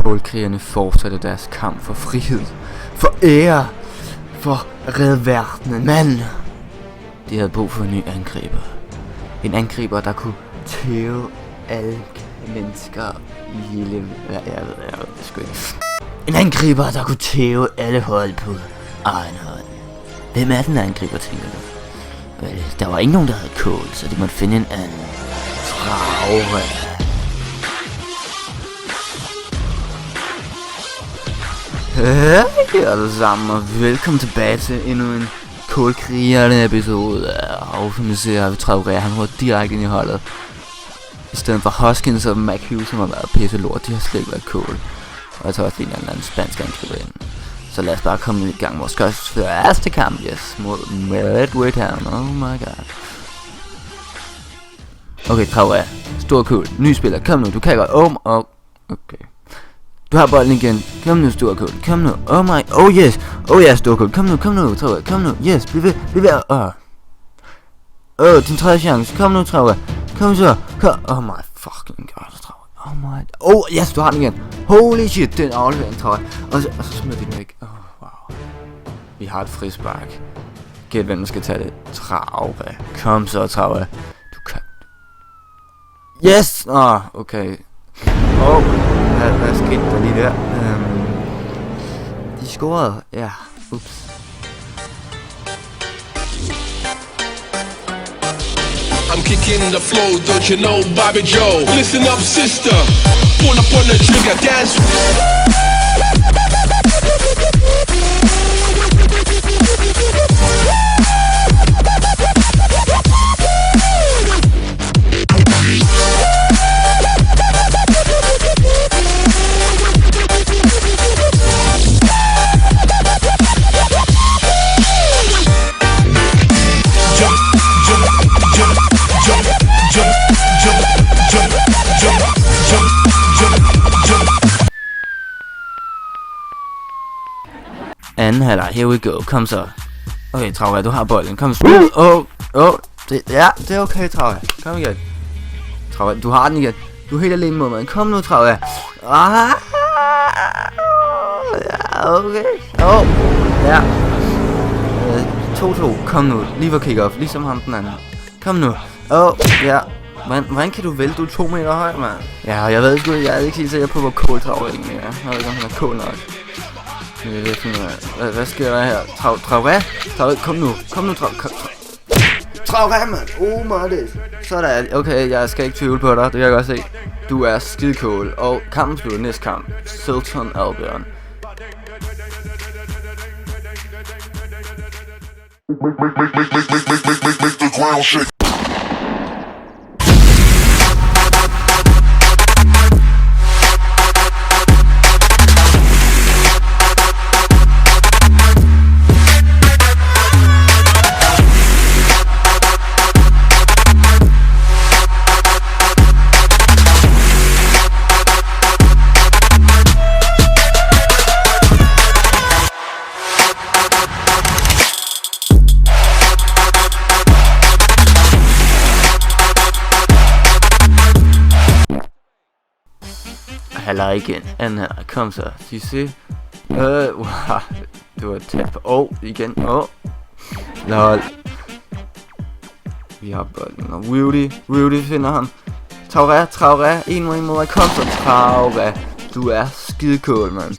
Kålkrigerne fortsatte deres kamp for frihed, for ære, for at redde verdenen, men de havde brug for en ny angriber. En angriber, der kunne tæve alle mennesker i hele... Jeg ved sgu ikke. En angriber, der kunne tæve alle hold på egen hånd. Hvem er den angriber, tænker du? Vel, der var ikke nogen, der havde kål, så de måtte finde en anden. Traure. Hej alle sammen, og velkommen tilbage til endnu en kålkrigerne episode af Automisere ved Traure. Han var direkte ind i holdet. I stedet for Hoskins og McHugh, som har været pisse lort, de har slet ikke været kål. Og jeg tager også lige en anden spansk angriber ind. Så lad os bare komme i gang med vores første kamp, yes, mod Red Town. Oh my god. Okay, Traure, stor kål, ny spiller, kom nu, du kan godt, okay. Du har bolden igen, kom nu, stor kål, kom nu, oh yes, stor kål, kom nu, Traure, kom nu, yes, bliv ved, din tredje chance, kom nu, Traure, kom så, kom, oh my fucking god, Traure, yes, du har den igen, holy shit, den aflevering, Traure, og så smider vi den væk, wow, vi har et frispark, gæt hvem der skal tage det, Traure, kom så, Traure, du kan, yes, okay, hvad skete der lige der, de scorede, ja, ups. I'm kicking the flow, don't you know, Bobby Joe? Listen up, sister. Pull up on the trigger, dance. Anden halvleg, here we go, kom så. Okay, Traure, du har bolden, kom så. Det er okay, Traure, kom igen. Traure, du har den igen. Du er helt alene mod mig, kom nu, Traure. Ja, okay. Ja. 2-2, kom nu, lige for kick-off, ligesom ham den anden. Kom nu, ja. Hvordan kan du vælge? Du er 2 meter høj, mand. Ja, jeg ved sgu, jeg er ikke helt sikker på, hvor kål Traure egentlig er. Jeg ved ikke, om han er kål nok. Hvad sker der her? Traure, kom nu, Traure, mand, my. Sådan, okay, jeg skal ikke tvivle på dig, det kan jeg godt se. Du er skidekål, og kampen slutter næste kamp. Silton Albion. Make the ground shake. Halvleg igen, anden halvleg, kom så, se. Wow, du var tæt på, igen, lol. Vi har bolden, og Rudy finder ham. Traure, en mod mig, kom så, Traure. Du er skidekål, mand.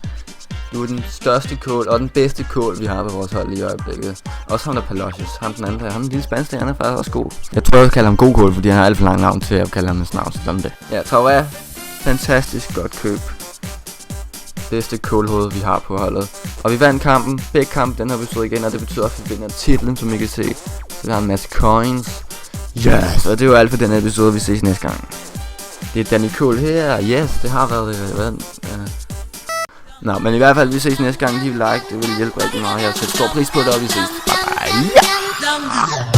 Du er den største kål, og den bedste kål, vi har på vores hold i øjeblikket. Også ham der Palacios, ham den anden der, ham den lille spanske, han er faktisk også god. Jeg tror, jeg kalder ham god kål, fordi han har alt for lang navn til at kalde ham hans navn, sådan det. Ja, Traure. Fantastisk godt køb. Bedste kålhoved vi har på holdet. Og vi vandt kampen, begge kampe den her episode igen, og det betyder også at vi vinder titlen, som I kan se. Så vi har en masse coins. Yes, og det er jo alt for den episode, vi ses næste gang. Det er Danny Kål her, yes, det har været Nå, men i hvert fald vi ses næste gang, giv like, det vil hjælpe rigtig meget. Jeg sætter stor pris på det, og vi ses. Bye bye.